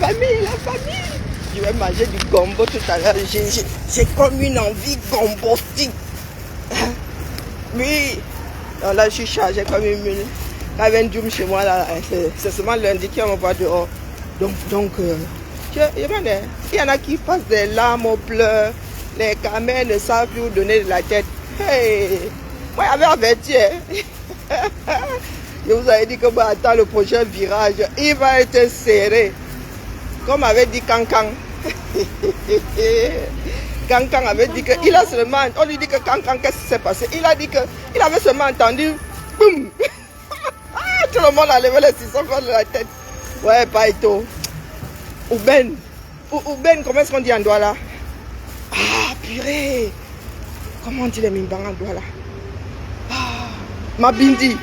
famille, la famille. Je vais manger du gombo tout à l'heure. J'ai comme une envie gombostique. Oui. Alors là, je suis chargée comme une mule. Quand il y a un djum chez moi, là, c'est seulement lundi qu'on m'envoie dehors. Donc il y en a qui passent des larmes aux pleurs. Les camels ne savent plus où donner de la tête. Hey, moi, j'avais averti. Je vous avais dit que attends le prochain virage, il va être serré. Comme avait dit Cancan. Cancan avait dit qu'il a seulement... On lui dit que Cancan, qu'est-ce qui s'est passé? Il a dit qu'il avait seulement entendu... Boum. Tout le monde a levé les 600 de la tête. Ouais, Paito. Ouben. Ouben, comment est-ce qu'on dit en Douala? Ah, purée. Comment on dit les Mimbang en Douala? Ah, Mabindi.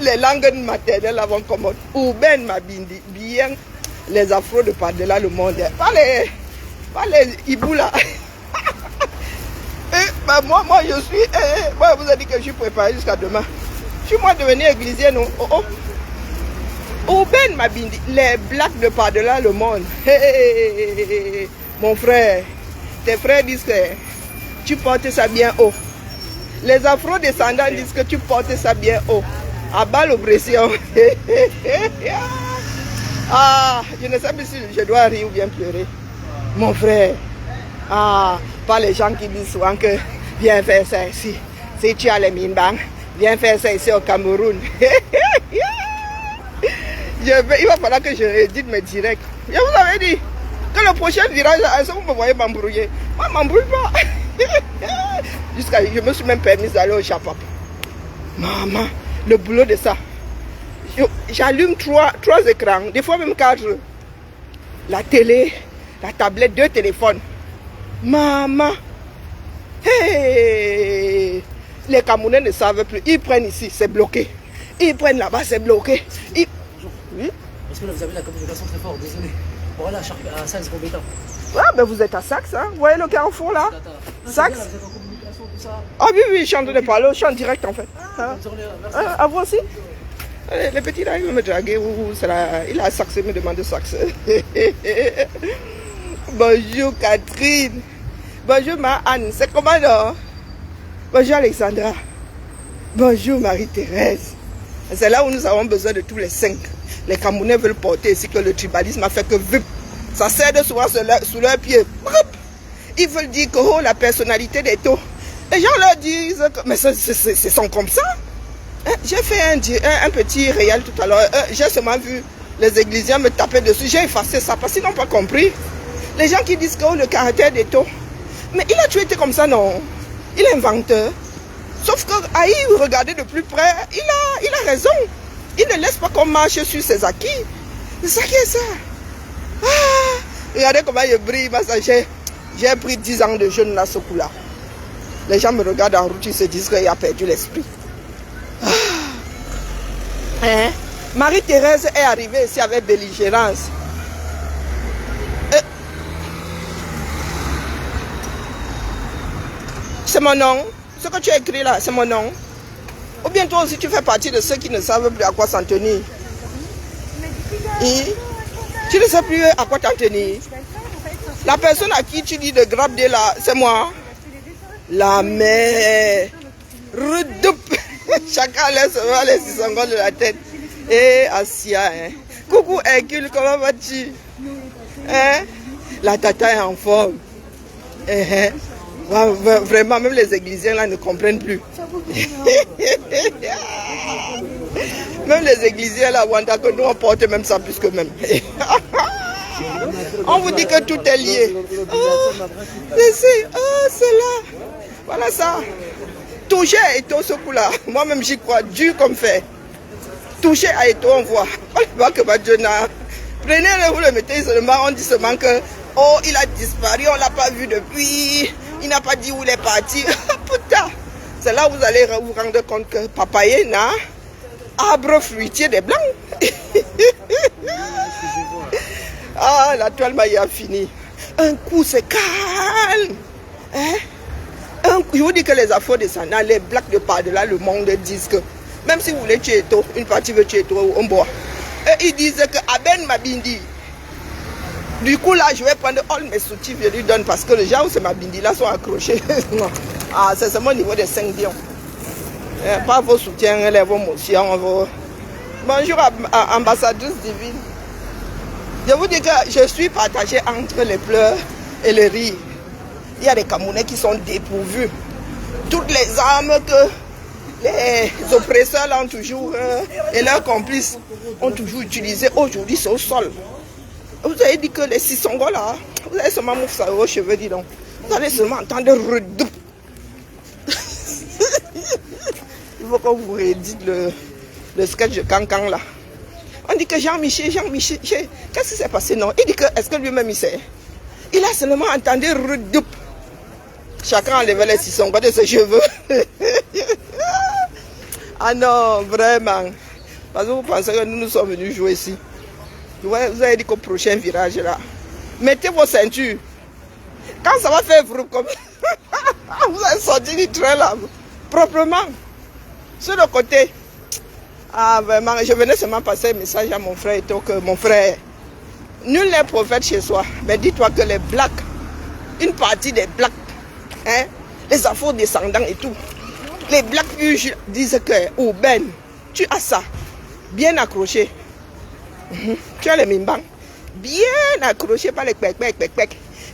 Les langues maternelles avant commode. Ouben Mabindi. Bien les afros de par-delà le monde. Pas les hiboux là. Moi je suis. Moi vous avez dit que je suis préparé jusqu'à demain. Je suis moi devenu églisier, non? Ouben Mabindi. Les blacks de par-delà le monde. Hey, mon frère. Tes frères disent que tu portes ça bien haut. Les afro-descendants disent que tu portes ça bien haut. À bas l'oppression. Ah, je ne sais plus si je dois rire ou bien pleurer. Mon frère. Ah, pas les gens qui disent souvent que viens faire ça ici. Si tu as les Minbang, viens faire ça ici au Cameroun. Il va falloir que je rédite mes directs. Je vous avais dit que le prochain virage, est-ce que vous me voyez m'embrouiller? Moi, je ne m'embrouille pas. Je me suis même permis d'aller au Chapap. Maman, le boulot de ça. J'allume trois écrans, des fois même 4. La télé, la tablette, 2 téléphones. Maman. Hey, les Camerounais ne savent plus. Ils prennent ici, c'est bloqué. Ils prennent là-bas, c'est bloqué. Oui? Parce que là, vous avez la communication très forte, désolé. Voilà, à Saxe, compétent. Ah, ben vous êtes à Saxe, hein? Vous voyez le carrefour là? Saxe? Ah oui, je suis en train de parler, je suis en direct en fait. À vous aussi? Les petits là, ils vont me draguer. Il a Saxe, il me demande de Saxe. Bonjour Catherine. Bonjour Ma-Anne. C'est comment non? Bonjour Alexandra. Bonjour Marie-Thérèse. C'est là où nous avons besoin de tous les 5. Les Camerounais veulent porter ici que le tribalisme a fait que vup. Ça cède souvent sous leurs pieds. Ils veulent dire que oh, la personnalité des taux. Les gens leur disent que mais ce sont comme ça. J'ai fait un petit réel tout à l'heure. J'ai seulement vu les églisiens me taper dessus. J'ai effacé ça parce qu'ils n'ont pas compris. Les gens qui disent que oh, le caractère des taux. Mais il a toujours été comme ça, non? Il est inventeur. Sauf qu'à y regarder de plus près, il a raison. Il ne laisse pas qu'on marche sur ses acquis. C'est ça qui est ça. Ah, regardez comment il brille. J'ai pris 10 ans de jeûne là, ce coup-là. Les gens me regardent en route, ils se disent qu'il a perdu l'esprit. Ah. Hein? Marie-Thérèse est arrivée ici avec belligérance. C'est mon nom. Ce que tu as écrit là, c'est mon nom. Ou bien toi aussi tu fais partie de ceux qui ne savent plus à quoi s'en tenir. Tu ne sais plus à quoi t'en tenir. La personne à qui tu dis de grabber là, c'est moi. La mère. Redoupe. Chacun laisse les 600 de la tête. Et Asia, hein. Coucou Hercule, comment vas-tu? Hein? La tata est en forme. Vraiment, même les églisiens là ne comprennent plus. Même les églisiens là, Wanda, que nous on porte même ça plus que même. On vous dit que tout est lié. C'est là. Voilà ça. Toucher à Eto ce coup-là. Moi-même j'y crois, dur comme fer. Toucher à Eto, on voit. On voit que Badjona. Prenez-le, vous le mettez seulement, on dit seulement que oh, il a disparu, on ne l'a pas vu depuis. Il n'a pas dit où il est parti. Putain. C'est là où vous allez vous rendre compte que Papaye n'a arbre fruitier des blancs. Ah, la toile maille a fini. Un coup, c'est calme. Hein? Je vous dis que les afro-descendants, les blacks de par-delà le monde disent que même si vous voulez tuer Eto, une partie veut tuer Eto, on boit. Et ils disent que Aben Mabindi. Du coup, là, je vais prendre all mes soutifs, je lui donne parce que les gens où c'est Mabindi là sont accrochés. Ah, c'est seulement au niveau des 5 lions. Pas vos soutiens, vos motions, vos... Bonjour, ambassadrice divine. Je vous dis que je suis partagée entre les pleurs et les rires. Il y a des Camerounais qui sont dépourvus. Toutes les armes que les oppresseurs là ont toujours, et leurs complices ont toujours utilisées, aujourd'hui c'est au sol. Vous avez dit que les Sissongo là, vous allez seulement mouffer ça aux cheveux, dis donc. Vous allez seulement entendre redouble. Il faut qu'on vous réédite le sketch de Cancan là. On dit que Jean-Michel, qu'est-ce qui s'est passé non? Il dit que, est-ce que lui-même il sait? Il a seulement entendu redouble. Chacun enlevait les Sissongo de ses cheveux. Ah non, vraiment. Parce que vous pensez que nous sommes venus jouer ici. Vous avez dit qu'au prochain virage là, mettez vos ceintures. Quand ça va faire vroom comme vous allez sortir du train là, proprement. Sur le côté. Ah vraiment, je venais seulement passer un message à mon frère. Donc mon frère, nul n'est prophète chez soi. Mais dis-toi que les blacks, une partie des blacks, hein, les afro-descendants et tout, les blacks disent que, oh Ben, tu as ça, bien accroché. Tu as les mimbang, bien accroché par les pec.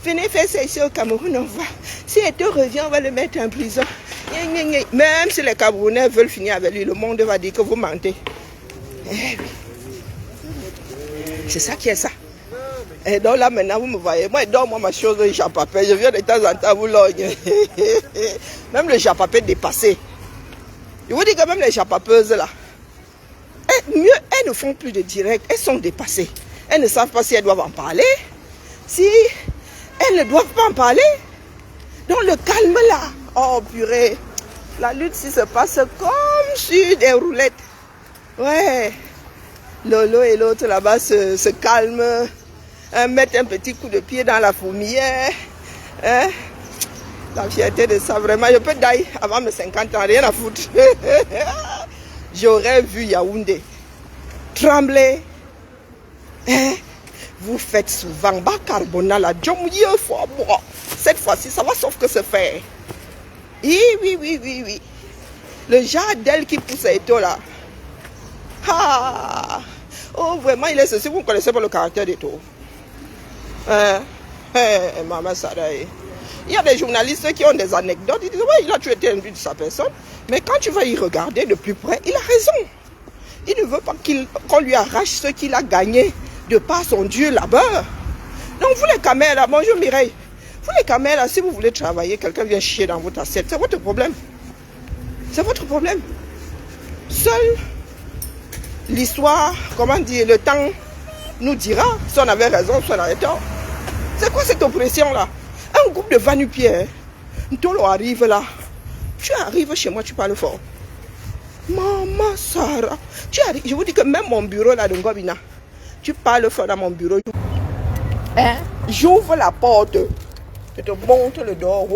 Venez faire ça ici au Cameroun, on va. Si Eto revient, on va le mettre en prison. Même si les Camerounais veulent finir avec lui, le monde va dire que vous mentez. C'est ça qui est ça. Et donc là maintenant vous me voyez, moi donne-moi ma chose de japapé, je viens de temps en temps vous logne. Même le japapé dépassé. Je vous dis que même les japapeuses là, mieux, elles ne font plus de direct, elles sont dépassées. Elles ne savent pas si elles doivent en parler, si elles ne doivent pas en parler. Donc le calme là, oh purée, la lutte si se passe comme sur des roulettes. Ouais, Lolo et l'autre là-bas se calment. Mettre un petit coup de pied dans la fourmilière. Hein? La fierté de ça, vraiment. Je peux d'ailleurs avant mes 50 ans, rien à foutre. J'aurais vu Yaoundé trembler. Hein? Vous faites souvent Bacarbona, la cette fois-ci, ça va sauf que se faire. Oui. Le jardin qui pousse à Eto là. Ah! Oh, vraiment, il est ceci. Vous ne connaissez pas le caractère d'Eto. Maman Saraï. Il y a des journalistes qui ont des anecdotes. Ils disent, oui, il a tué un de sa personne. Mais quand tu vas y regarder de plus près, il a raison. Il ne veut pas qu'on lui arrache ce qu'il a gagné de par son Dieu là-bas. Donc vous les camels là, bonjour Mireille. Vous les camels là, si vous voulez travailler, quelqu'un vient chier dans votre assiette, c'est votre problème. C'est votre problème. Seule l'histoire, comment dire, le temps nous dira si on avait raison, si on avait tort. C'est quoi cette oppression là? Un groupe de va-nu-pieds, Ntolo arrive là. Tu arrives chez moi, tu parles fort. Maman Sarah, tu arrives, je vous dis que même mon bureau là de Ngobina, tu parles fort dans mon bureau. Hein? J'ouvre la porte, je te monte le dehors.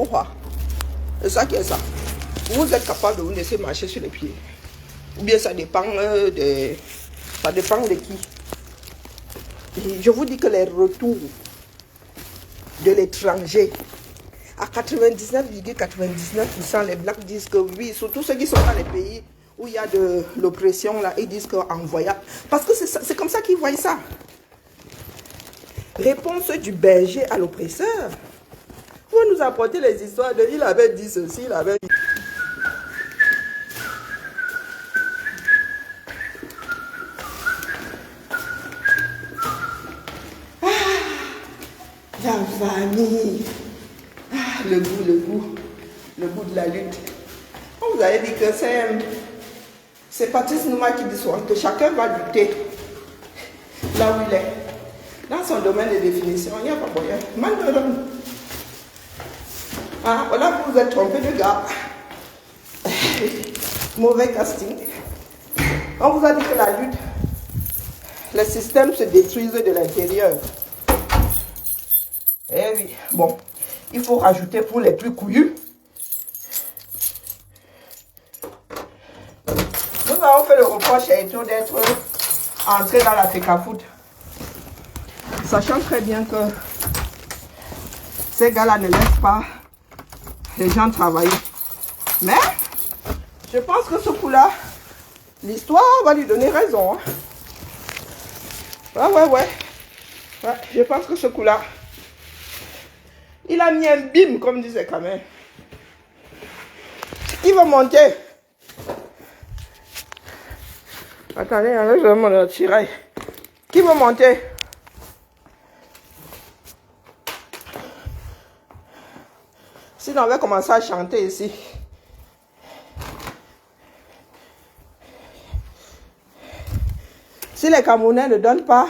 C'est ça qui est ça. Vous êtes capable de vous laisser marcher sur les pieds. Ou bien ça dépend ça dépend de qui. Et je vous dis que les retours de l'étranger, à 99,99%, les blacks disent que oui, surtout ceux qui sont dans les pays où il y a de l'oppression, là, ils disent qu'en voyant, parce que c'est comme ça qu'ils voient ça. Réponse du berger à l'oppresseur. Vous nous apportez les histoires de il avait dit ceci, il avait dit. La famille, le goût de la lutte. On vous avait dit que c'est Patrice Nouma qui dit souvent que chacun va lutter là où il est. Dans son domaine de définition, il n'y a pas moyen. Malheureusement. Ah, voilà, vous vous êtes trompé de gars. Mauvais casting. On vous a dit que la lutte, les systèmes se détruisent de l'intérieur. Eh oui, bon, il faut rajouter pour les plus couillus. Nous avons fait le reproche à Eto d'être entrer dans la FECAFOOT, sachant très bien que ces gars-là ne laissent pas les gens travailler. Mais je pense que ce coup-là, l'histoire va lui donner raison. Hein. Ouais, je pense que ce coup-là, il a mis un bim, comme disait Kamel. Il va monter. Attendez, là, je vais me tirer. Qui va monter? Sinon, on va commencer à chanter ici. Si les Camerounais ne donnent pas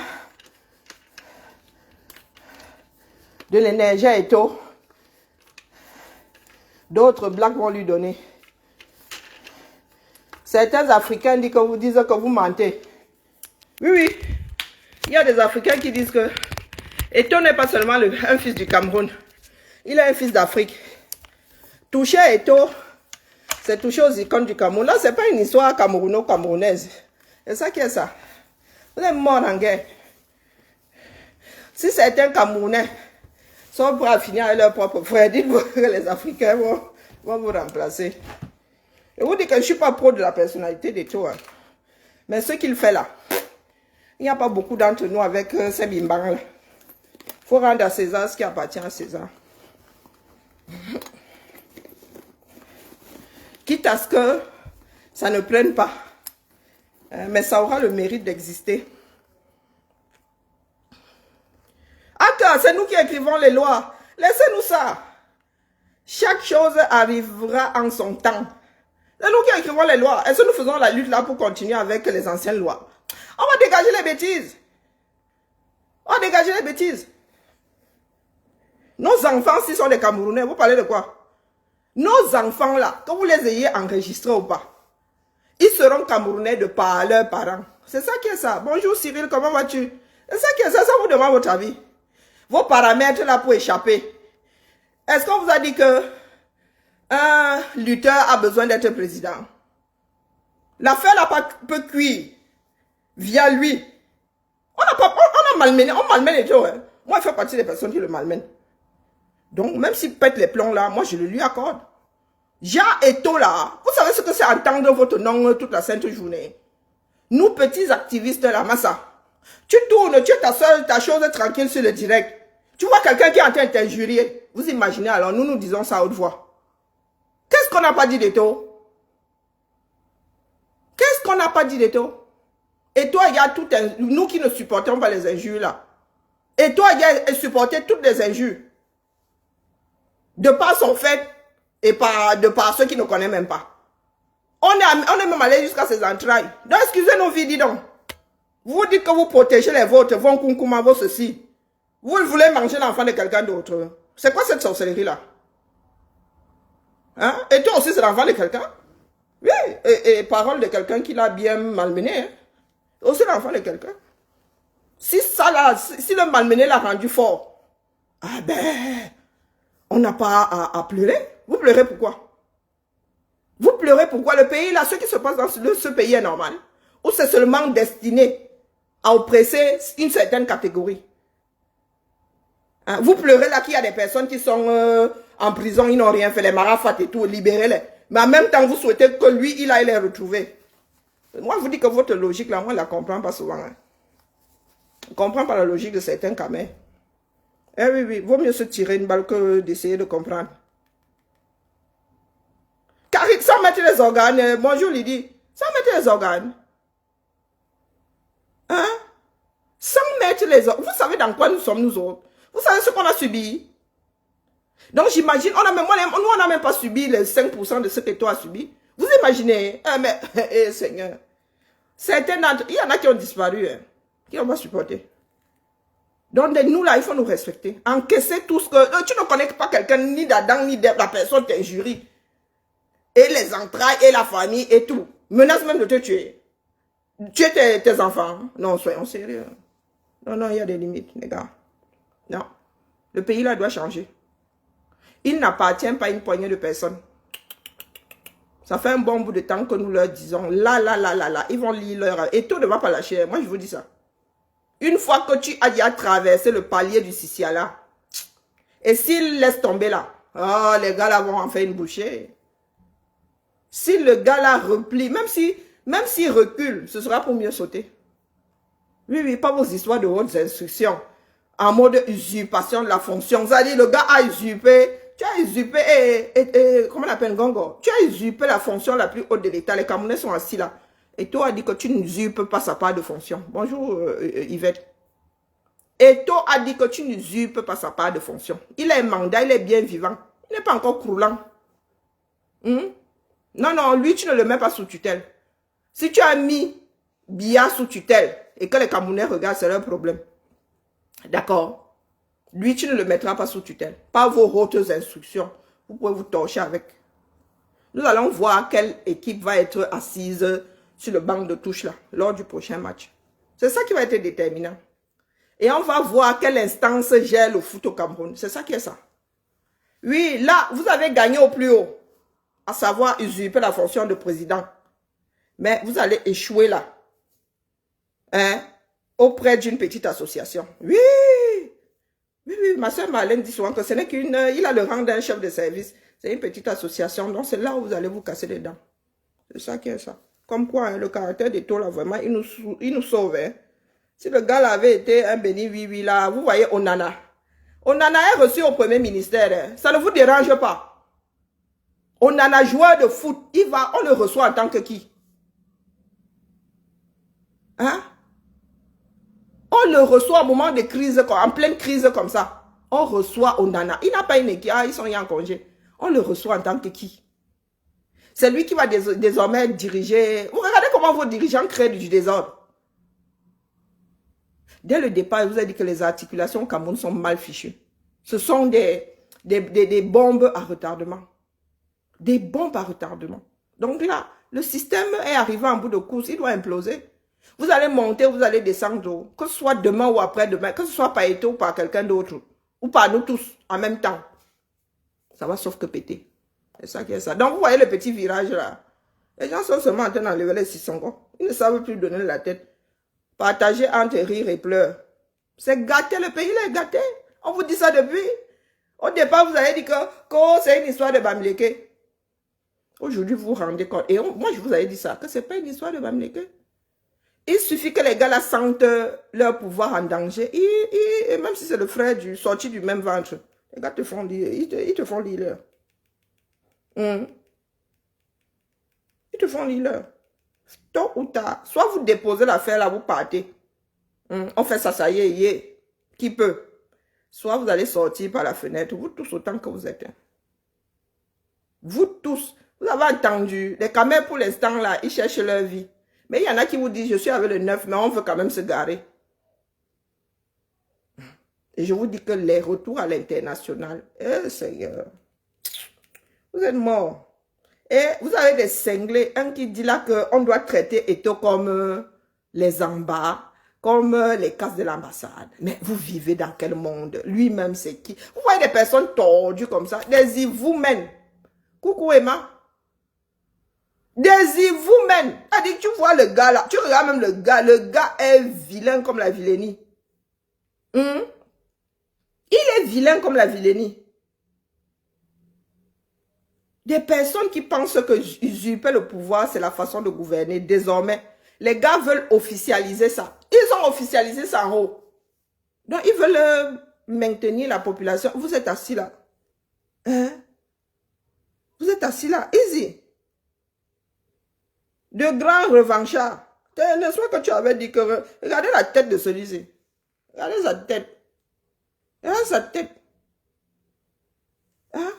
de l'énergie à Eto'o, d'autres Blacks vont lui donner. Certains Africains disent que vous mentez. Oui. Il y a des Africains qui disent que Eto'o n'est pas seulement un fils du Cameroun. Il est un fils d'Afrique. Toucher à Eto'o, c'est toucher aux icônes du Cameroun. Là, ce n'est pas une histoire camerouno-camerounaise. C'est ça qui est ça. Vous êtes morts en guerre. Si certains Camerounais sont prêts à finir avec leurs propres frères, dites-vous que les Africains vont vous remplacer. Je vous dis que je ne suis pas pro de la personnalité d'Eto'o. Hein. Mais ce qu'il fait là, il n'y a pas beaucoup d'entre nous avec ces bimbangs là. Il faut rendre à César ce qui appartient à César. Quitte à ce que ça ne prenne pas. Mais ça aura le mérite d'exister. Attends, c'est nous qui écrivons les lois. Laissez-nous ça. Chaque chose arrivera en son temps. C'est nous qui écrivons les lois. Est-ce que nous faisons la lutte là pour continuer avec les anciennes lois? On va dégager les bêtises. On va dégager les bêtises. Nos enfants, s'ils sont des Camerounais, vous parlez de quoi? Nos enfants là, que vous les ayez enregistrés ou pas, ils seront Camerounais de par leurs parents. C'est ça qui est ça. Bonjour Cyril, comment vas-tu? C'est ça qui est ça, ça vous demande votre avis. Vos paramètres là pour échapper. Est-ce qu'on vous a dit que un lutteur a besoin d'être président? L'affaire là peut cuire via lui. On a malmené, on malmène les gens. Hein. Moi, je fais partie des personnes qui le malmènent. Donc, même s'il pète les plombs là, moi je le lui accorde. Ja Eto'o là, vous savez ce que c'est entendre votre nom toute la sainte journée. Nous petits activistes là, Massa, tu tournes, tu es ta chose tranquille sur le direct. Tu vois quelqu'un qui est en train de t'injurier. Vous imaginez alors, nous disons ça à haute voix. Qu'est-ce qu'on n'a pas dit d'Eto'o? Qu'est-ce qu'on n'a pas dit d'Eto'o? Eto'o, il y a tout nous qui ne supportons pas les injures là. Eto'o, il y a supporté toutes les injures. De par son fait et de par ceux qui ne connaissent même pas. On est même allé jusqu'à ses entrailles. Donc, excusez nos vies, dis donc. Vous dites que vous protégez les vôtres, vos kunkouma, vos ceci. Vous voulez manger l'enfant de quelqu'un d'autre. C'est quoi cette sorcellerie-là? Hein? Et toi aussi, c'est l'enfant de quelqu'un? Oui, et parole de quelqu'un qui l'a bien malmené. Hein? Aussi l'enfant de quelqu'un. Si ça là, si le malmené l'a rendu fort, ah ben, on n'a pas à pleurer. Vous pleurez pourquoi? Vous pleurez pourquoi? Le pays là, ce qui se passe dans ce pays est normal. Ou c'est seulement destiné à oppresser une certaine catégorie. Hein? Vous pleurez là qu'il y a des personnes qui sont en prison, ils n'ont rien fait, les marafat et tout, libérez-les. Mais en même temps, vous souhaitez que lui, il aille les retrouver. Moi, je vous dis que votre logique là, moi, je ne la comprends pas souvent. Hein. Je ne comprends pas la logique de certains camés. Eh oui, vaut mieux se tirer une balle que d'essayer de comprendre. Car sans mettre les organes, bonjour Lydie, sans mettre les organes. Hein? Sans mettre les organes. Vous savez dans quoi nous sommes nous autres? Vous savez ce qu'on a subi? Donc j'imagine, nous on n'a même pas subi les 5% de ce que toi as subi. Vous imaginez? Mais, Seigneur. Certains d'entre il y en a qui ont disparu, hein, qui n'ont pas supporté. Donc nous là, il faut nous respecter. Encaisser tout ce que... tu ne connais pas quelqu'un, ni d'Adam, ni de la personne t'injurie. Et les entrailles, et la famille, et tout. Menace même de te tuer. Tuer tes enfants. Non, soyons sérieux. Non, il y a des limites, les gars. Non. Le pays là doit changer. Il n'appartient pas à une poignée de personnes. Ça fait un bon bout de temps que nous leur disons, là, ils vont lire leur... Et tout ne va pas lâcher, moi je vous dis ça. Une fois que tu as déjà traversé le palier du Sisiala, et s'il laisse tomber là, oh, les gars là vont en faire une bouchée. Si le gars là replie, même s'il recule, ce sera pour mieux sauter. Oui, pas vos histoires de hautes instructions, en mode usurpation de la fonction. Vous allez dire, le gars a usurpé, tu as usurpé, comment on appelle Gongo? Tu as usurpé la fonction la plus haute de l'État. Les Camerounais sont assis là. Et toi, a dit que tu n'usurpes pas sa part de fonction. Bonjour, Yvette. Eto a dit que tu n'usurpes pas sa part de fonction. Il a un mandat, il est bien vivant. Il n'est pas encore croulant. Non, lui, tu ne le mets pas sous tutelle. Si tu as mis Biya sous tutelle et que les Camerounais regardent, c'est leur problème. D'accord? Lui, tu ne le mettras pas sous tutelle. Pas vos hautes instructions. Vous pouvez vous torcher avec. Nous allons voir quelle équipe va être assise sur le banc de touche là, lors du prochain match. C'est ça qui va être déterminant. Et on va voir quelle instance gère le foot au Cameroun. C'est ça qui est ça. Oui, là, vous avez gagné au plus haut. À savoir usurper la fonction de président. Mais vous allez échouer là. Hein? Auprès d'une petite association. Oui, ma soeur Marlène dit souvent que ce n'est qu'une... Il a le rang d'un chef de service. C'est une petite association. Donc c'est là où vous allez vous casser les dents. C'est ça qui est ça. Comme quoi, hein, le caractère d'Eto là, vraiment, il nous sauve. Hein? Si le gars là avait été un béni oui là, vous voyez Onana. Onana est reçu au premier ministère. Hein. Ça ne vous dérange pas. Onana, joueur de foot, on le reçoit en tant que qui? Hein? On le reçoit au moment de crise, en pleine crise comme ça. On reçoit Onana. Il n'a pas une équipe, ils sont en congé. On le reçoit en tant que qui? C'est lui qui va désormais diriger. Vous regardez comment vos dirigeants créent du désordre. Dès le départ, il vous a dit que les articulations au Cameroun sont mal fichues. Ce sont des bombes à retardement. Des bombes à retardement. Donc là, le système est arrivé en bout de course, il doit imploser. Vous allez monter, vous allez descendre, que ce soit demain ou après-demain, que ce soit par Eto ou par quelqu'un d'autre, ou par nous tous en même temps. Ça va sauf que péter. C'est ça qui est ça. Donc vous voyez le petit virage là. Les gens sont seulement en train d'enlever les 600 gros. Ils ne savent plus donner la tête. Partager entre rire et pleurs. C'est gâté, le pays est gâté. On vous dit ça depuis. Au départ, vous avez dit que c'est une histoire de Bamileke. Aujourd'hui, vous vous rendez compte. Et moi, je vous avais dit ça, que ce n'est pas une histoire de Bamileke. Il suffit que les gars là sentent leur pouvoir en danger. Et même si c'est le frère sorti du même ventre, les gars te font lire. Ils te font lire leur. Ils te font lire leur. Tôt ou tard, soit vous déposez l'affaire là, vous partez. On fait ça y est. Qui peut? Soit vous allez sortir par la fenêtre, vous tous autant que vous êtes. Vous tous, vous avez entendu, les camels pour l'instant là, ils cherchent leur vie. Mais il y en a qui vous disent, je suis avec le 9, mais on veut quand même se garer. Et je vous dis que les retours à l'international, Seigneur, vous êtes morts. Et vous avez des cinglés, un qui dit là qu'on doit traiter Eto comme les embats, comme les cases de l'ambassade. Mais vous vivez dans quel monde? Lui-même, c'est qui? Vous voyez des personnes tordues comme ça, des ivoumen. Coucou Emma. Des ivoumen. C'est-à-dire que tu vois le gars là, tu regardes même le gars est vilain comme la vilainie. Il est vilain comme la vilainie. Des personnes qui pensent que usurper le pouvoir, c'est la façon de gouverner. Désormais, les gars veulent officialiser ça. Ils ont officialisé ça en haut. Donc, ils veulent maintenir la population. Vous êtes assis là. Hein? Vous êtes assis là. Easy. De grands revanchards. N'est-ce pas que tu avais dit que... Regardez la tête de celui-ci. Regardez sa tête. Regardez sa tête. Hein?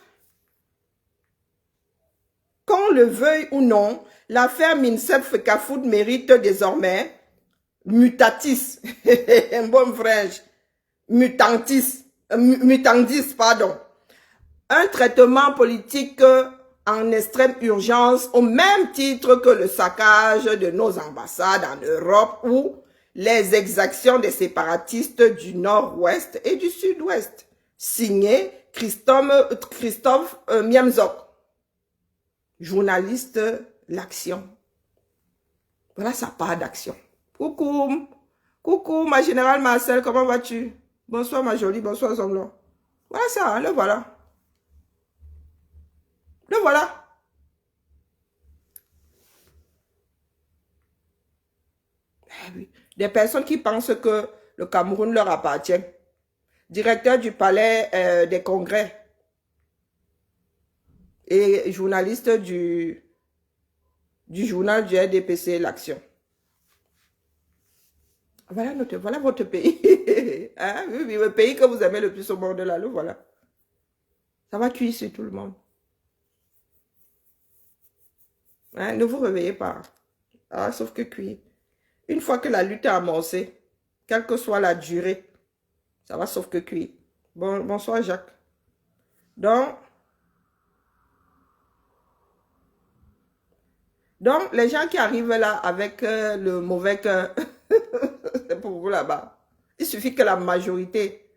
Qu'on le veuille ou non, l'affaire Minsep Fekafoud mérite désormais mutatis, un bon French, mutandis, pardon. Un traitement politique en extrême urgence au même titre que le saccage de nos ambassades en Europe ou les exactions des séparatistes du Nord-Ouest et du Sud-Ouest. Signé Christophe Miamzok. Journaliste, l'action. Voilà sa part d'action. Coucou. Coucou, ma générale Marcel, comment vas-tu? Bonsoir, ma jolie, bonsoir, Zomlo. Voilà ça, hein, le voilà. Le voilà. Des personnes qui pensent que le Cameroun leur appartient. Directeur du palais des congrès. Et journaliste du journal du RDPC, l'Action. Voilà votre pays. Hein? Oui, le pays que vous aimez le plus au monde là, le voilà. Ça va cuire sur tout le monde. Hein? Ne vous réveillez pas. Ah, sauf que cuire. Une fois que la lutte est amorcée, quelle que soit la durée, ça va sauf que cuire. Bonsoir Jacques. Donc, les gens qui arrivent là avec le mauvais cœur, c'est pour vous là-bas. Il suffit que la majorité,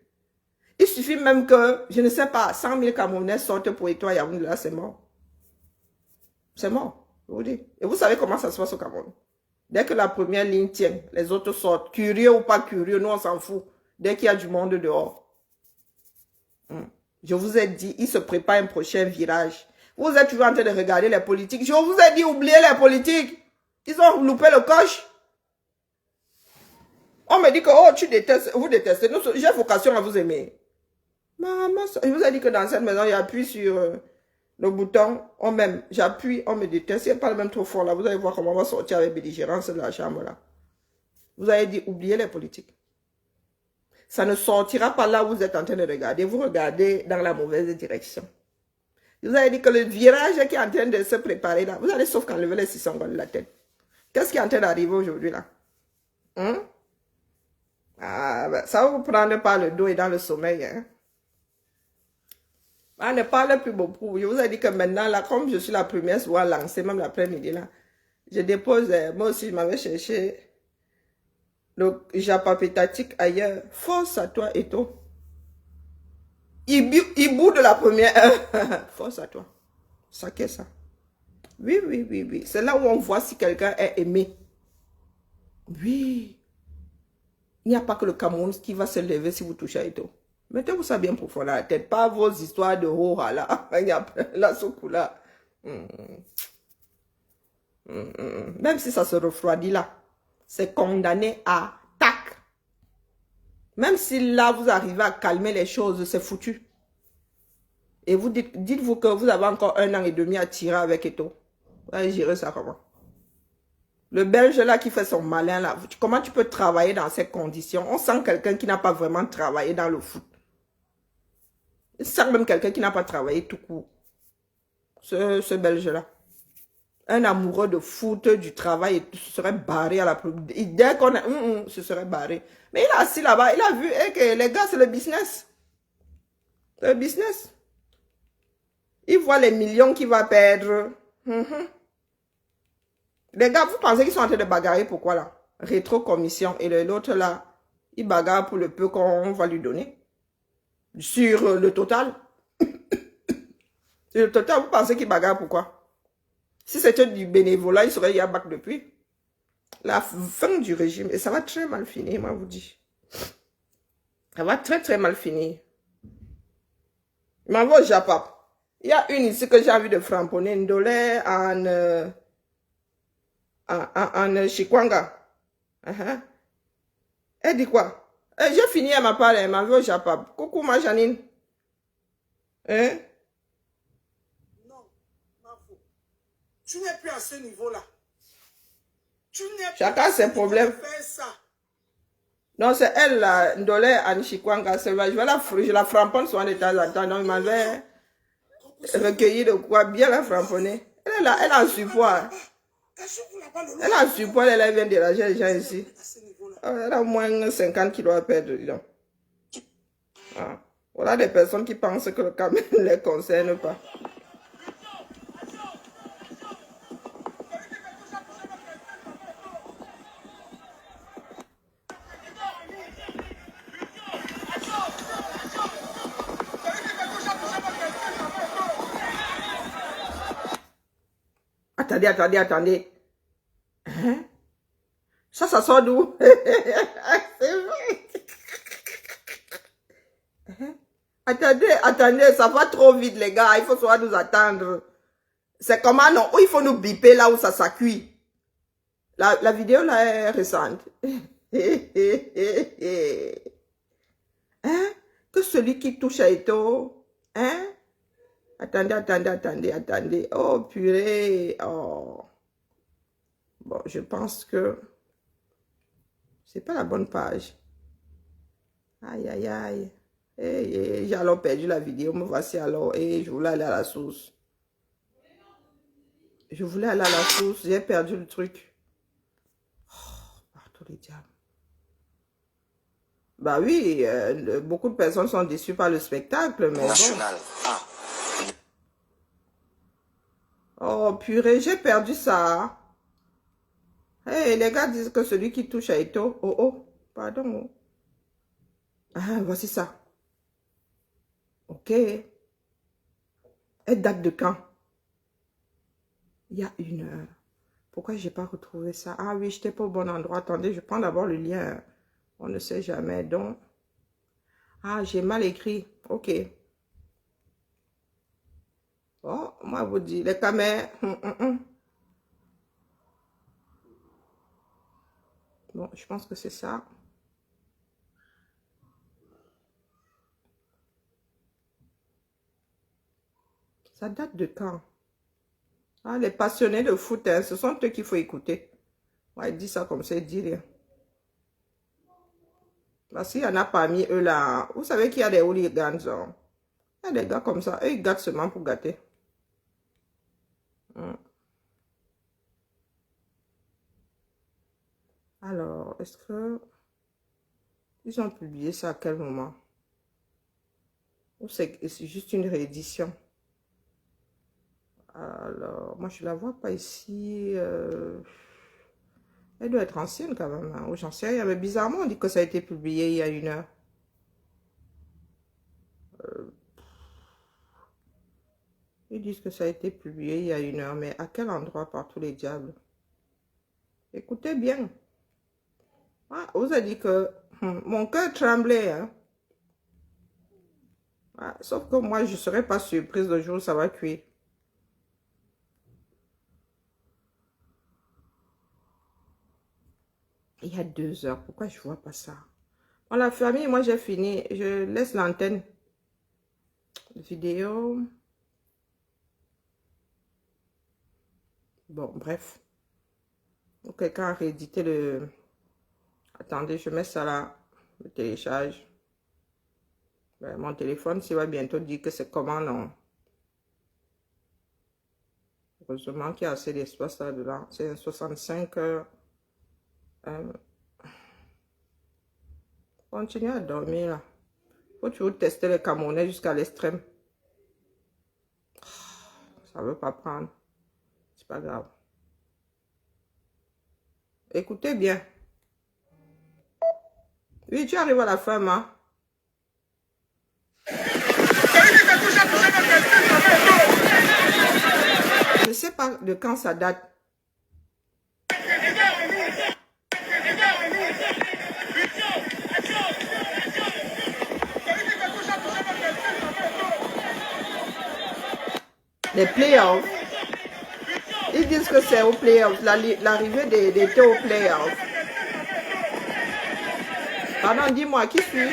il suffit même que, je ne sais pas, 100 000 Camerounais sortent pour Étoile Yaoundé, là, c'est mort. C'est mort, je vous dis. Et vous savez comment ça se passe au Cameroun. Dès que la première ligne tient, les autres sortent. Curieux ou pas curieux, nous on s'en fout. Dès qu'il y a du monde dehors. Je vous ai dit, il se prépare un prochain virage. Vous êtes toujours en train de regarder les politiques. Je vous ai dit, oubliez les politiques. Ils ont loupé le coche. On me dit que, oh, tu détestes, vous détestez. J'ai vocation à vous aimer. Maman, je vous ai dit que dans cette maison, j'appuie sur le bouton, on m'aime. J'appuie, on me déteste. Il n'y a pas le même trop fort là. Vous allez voir comment on va sortir avec belligérance de la chambre là. Vous avez dit, oubliez les politiques. Ça ne sortira pas là où vous êtes en train de regarder. Vous regardez dans la mauvaise direction. Je vous avez dit que le virage qui est en train de se préparer là, vous allez sauf qu'enlever les 600 de la tête. Qu'est-ce qui est en train d'arriver aujourd'hui là? Ah, ben, ça va vous prendre par le dos et dans le sommeil. Hein? Ah, ne parle plus beaucoup. Je vous ai dit que maintenant, là, comme je suis la première souvent lancée, même l'après-midi, là, je dépose, moi aussi, je m'avais cherché le japapétatique ailleurs. Force à toi, Eto. Hibou de la première heure. Force à toi. Ça qu'est ça? Oui, oui, oui, oui. C'est là où on voit si quelqu'un est aimé. Oui. Il n'y a pas que le Cameroun qui va se lever si vous touchez à Eto. Mettez-vous ça bien profond dans la tête. Pas vos histoires de Hora là. La soukou là. Même si ça se refroidit là. C'est condamné à tac. Même si là vous arrivez à calmer les choses, c'est foutu. Et vous dites-vous que vous avez encore 1 an et demi à tirer avec Eto. Vous allez gérer ça comment? Le Belge là qui fait son malin là. Comment tu peux travailler dans ces conditions? On sent quelqu'un qui n'a pas vraiment travaillé dans le foot. On sent même quelqu'un qui n'a pas travaillé tout court. Ce Belge là. Un amoureux de foot, du travail, il se serait barré à la première. Dès qu'on a... se serait barré. Mais il est assis là-bas, il a vu que les gars, c'est le business. C'est le business. Il voit les millions qu'il va perdre. Les gars, vous pensez qu'ils sont en train de bagarrer pourquoi là? Rétro-commission. Et l'autre là, il bagarre pour le peu qu'on va lui donner. Sur le total. Sur le total, vous pensez qu'il bagarre pourquoi? Si c'était du bénévolat, il serait y bac depuis. La fin du régime. Et ça va très mal finir, moi, vous dis. Ça va très, très mal finir. Il m'envoie au Japap. Il y a une ici que j'ai envie de framponner. Ndolé en Chikwanga. Elle dit quoi? J'ai fini, elle m'a parlé. Elle m'envoie au Japap. Coucou, ma Janine. Hein? Tu n'es plus à ce niveau-là. Chacun ses problèmes. Non, c'est elle, là, Ndolé Anichikwanga. Je la framponne souvent de temps en temps. Donc, il m'avait recueilli de quoi bien la framponner. Elle est là, elle a un support. Elle a un support, elle vient déranger les gens ici. Elle a au moins 50 kilos à perdre, dis donc. Ah. Voilà des personnes qui pensent que le Cameroun ne les concerne pas. Attendez, attendez, attendez. Hein? Ça sort d'où? C'est vrai. Hein? Attendez, attendez, ça va trop vite, les gars. Il faut soit nous attendre. C'est comment, non? Ou il faut nous biper là où ça cuit. La vidéo là est récente. Hein? Que celui qui touche à Eto. Hein? Attendez, attendez, attendez, attendez. Oh, purée. Oh. Bon, je pense que c'est pas la bonne page. Aïe, aïe, aïe. J'ai alors perdu la vidéo. Me voici alors. Et je voulais aller à la source. Je voulais aller à la source. J'ai perdu le truc. Oh, partout les diables. Bah oui, beaucoup de personnes sont déçues par le spectacle. Mais National A. Oh purée, j'ai perdu ça. Hey, les gars disent que celui qui touche à Eto. Oh, oh, pardon. Ah, voici ça. Ok. Elle date de quand? Il y a une heure. Pourquoi j'ai pas retrouvé ça? Ah oui, je n'étais pas au bon endroit. Attendez, je prends d'abord le lien. On ne sait jamais. Donc, ah, j'ai mal écrit. Ok. Oh, moi, vous dis, les caméras. Bon, je pense que c'est ça. Ça date de quand? Ah, les passionnés de foot, hein, ce sont eux qu'il faut écouter. Ouais, il dit ça comme ça, il dit rien. Parce qu'il y en a parmi eux là. Vous savez qu'il y a des hooligans. Hein? Il y a des gars comme ça. Eux, ils gâtent seulement pour gâter. Alors, est-ce que ils ont publié ça à quel moment? Ou c'est juste une réédition? Alors, moi, je la vois pas ici. Elle doit être ancienne quand même. Hein. J'en sais rien. Mais bizarrement, on dit que ça a été publié il y a une heure. Ils disent que ça a été publié il y a une heure. Mais à quel endroit par tous les diables? Écoutez bien. Ah, on vous a dit que mon cœur tremblait. Hein? Ah, sauf que moi, je ne serais pas surprise le jour où ça va cuire. Il y a 2 heures. Pourquoi je ne vois pas ça? Bon, la famille, moi, j'ai fini. Je laisse l'antenne. Vidéo. Bon, bref. Quelqu'un a réédité le... Attendez, je mets ça là. Le télécharge. Ben, mon téléphone, s'il va bientôt dire que c'est comment, non? Heureusement qu'il y a assez d'espace là-dedans. C'est un 65 heures. Continuez à dormir là. Faut toujours tester les Camerounais jusqu'à l'extrême. Ça veut pas prendre. C'est pas grave. Écoutez bien. Oui, tu arrives à la fin, hein? Je ne sais pas de quand ça date. Les playoffs. Ils disent que c'est aux playoffs. L'arrivée des aux playoffs. Pardon, dis-moi, qui suis?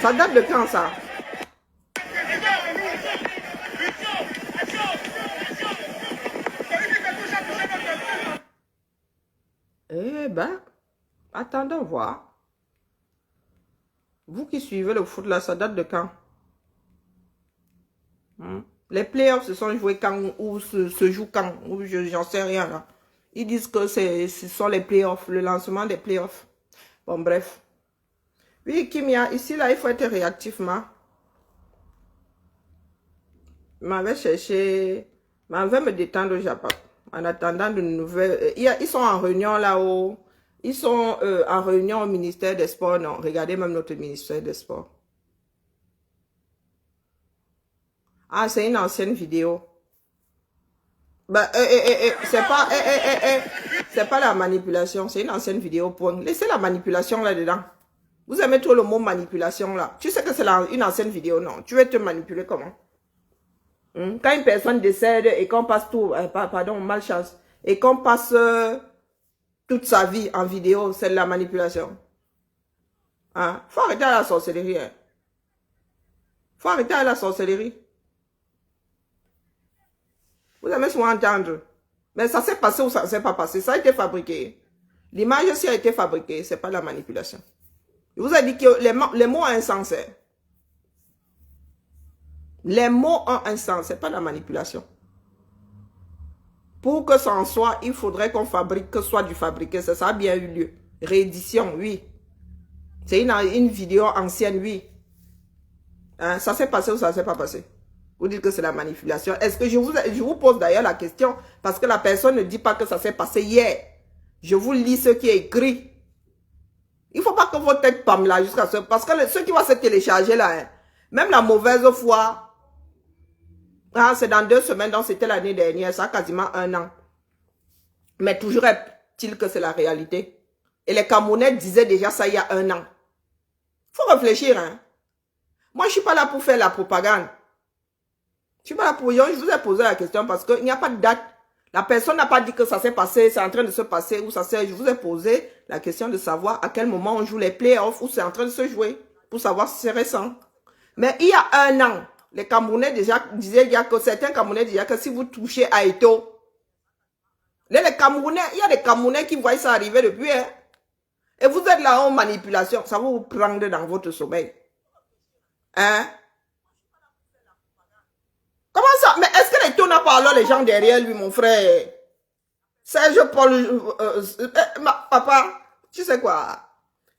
Ça date de quand ça? Eh ben, attendons voir. Vous qui suivez le foot là, ça date de quand? Les playoffs se sont joués quand ou se jouent quand? J'en sais rien là. Ils disent que ce sont les playoffs, le lancement des playoffs. Bon, bref. Oui, Kimia, ici là, il faut être réactif, ma. M'avait cherché, m'avait me détendre au Japon. En attendant de nouvelles... Ils sont en réunion là-haut. Ils sont en réunion au ministère des Sports. Non, regardez même notre ministère des Sports. Ah, c'est une ancienne vidéo. Bah, c'est pas la manipulation, c'est une ancienne vidéo. Point. Laissez la manipulation là-dedans. Vous aimez trop le mot manipulation là. Tu sais que c'est une ancienne vidéo, non? Tu veux te manipuler comment? Quand une personne décède et qu'on passe tout, pardon, malchance, et qu'on passe toute sa vie en vidéo, c'est de la manipulation. Hein? Faut arrêter à la sorcellerie. Hein? Faut arrêter à la sorcellerie. Vous aimez souvent entendre. Mais ça s'est passé ou ça ne s'est pas passé. Ça a été fabriqué. L'image aussi a été fabriquée. Ce n'est pas la manipulation. Je vous ai dit que les mots ont un sens. Hein? Les mots ont un sens. Ce n'est pas la manipulation. Pour que ça en soit, il faudrait qu'on fabrique, que ce soit du fabriqué. Ça a bien eu lieu. Réédition, oui. C'est une vidéo ancienne, oui. Hein? Ça s'est passé ou ça ne s'est pas passé? Vous dites que c'est la manipulation. Est-ce que je vous pose d'ailleurs la question parce que la personne ne dit pas que ça s'est passé hier. Je vous lis ce qui est écrit. Il ne faut pas que votre tête pâme là jusqu'à ce... Parce que ce qui va se télécharger là, hein, même la mauvaise foi, hein, c'est dans 2 semaines, donc c'était l'année dernière, ça a quasiment 1 an. Mais toujours est-il que c'est la réalité. Et les Camerounais disaient déjà ça il y a 1 an. Il faut réfléchir. Hein. Moi, je ne suis pas là pour faire la propagande. Je vous ai posé la question parce qu'il n'y a pas de date. La personne n'a pas dit que ça s'est passé, c'est en train de se passer ou ça s'est... Je vous ai posé la question de savoir à quel moment on joue les playoffs ou c'est en train de se jouer pour savoir si c'est récent. Mais il y a 1 an, les Camerounais déjà disaient certains Camerounais disaient que si vous touchez à Eto'o, les Camerounais, il y a des Camerounais qui voient ça arriver depuis. Hein, et vous êtes là en manipulation, ça va vous prendre dans votre sommeil. Hein? Comment ça? Mais est-ce que Eto'o n'a pas alors les gens derrière lui, mon frère? Serge Paul... papa, tu sais quoi?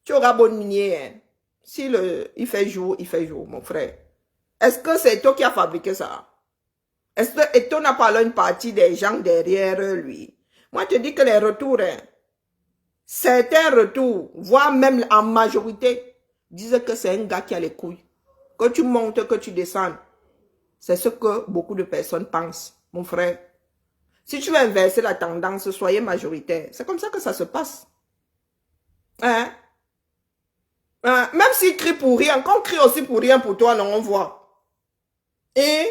Tu auras bonne minière. Hein? Si il fait jour, mon frère. Est-ce que c'est Eto'o qui a fabriqué ça? Est-ce que Eto'o n'a pas alors une partie des gens derrière lui? Moi, je te dis que les retours, hein, certains retours, voire même en majorité, disent que c'est un gars qui a les couilles. Que tu montes, que tu descends. C'est ce que beaucoup de personnes pensent, mon frère. Si tu veux inverser la tendance, soyez majoritaire. C'est comme ça que ça se passe. Hein? Même s'ils crient pour rien, qu'on crie aussi pour rien pour toi, non, on voit. Et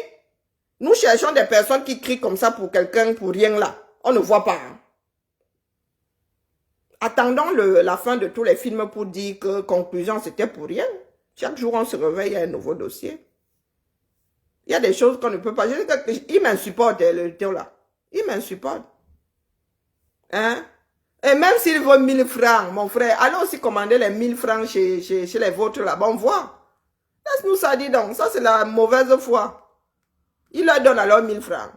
nous cherchons des personnes qui crient comme ça pour quelqu'un, pour rien là. On ne voit pas. Hein? Attendons la fin de tous les films pour dire que conclusion, c'était pour rien. Chaque jour, on se réveille, il y a un nouveau dossier. Il y a des choses qu'on ne peut pas. Il m'insupporte, le Théo là. Il m'insupporte. Hein? Et même s'il vaut 1000 francs, mon frère, allez aussi commander les 1000 francs chez les vôtres là-bas, on voit. Laisse-nous ça dit donc. Ça, c'est la mauvaise foi. Il leur donne alors 1000 francs.